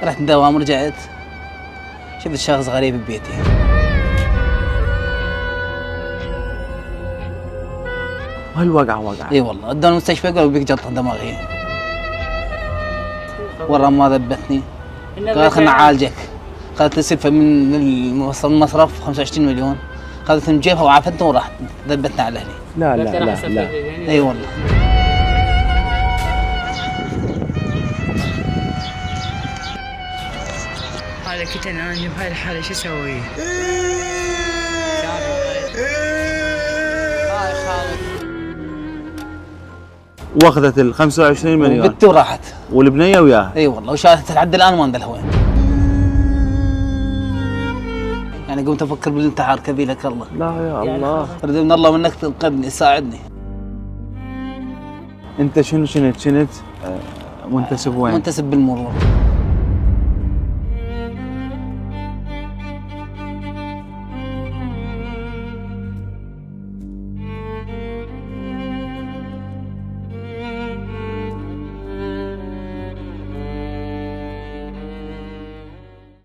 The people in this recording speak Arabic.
رحت الدوام ورجعت شفت شخص غريب ببيتي. وهالوقعة وقعة؟ اي والله ودوني المستشفى قالوا بيك جلطة دماغية. ورا ما ذبتني قال خلنا نعالجك. اخذت سلفة من المصرف 25 مليون، اخذت من جيبها وعافتنا وراحت ذبتنا على اهلي. لا لا لا لا. اي والله. هذا كنت انا بهاي الحالة شو اسوي؟ واخذت ال 25 مليون وبنتي وراحت. والبنية وياها؟ اي والله وشالت لحد الان ما عندها وين. يعني قمت افكر بالانتحار كبيرك الله. لا يا الله. اريد من الله منك تنقذني ساعدني. انت شنو كنت منتسب وين؟ منتسب بالمرور.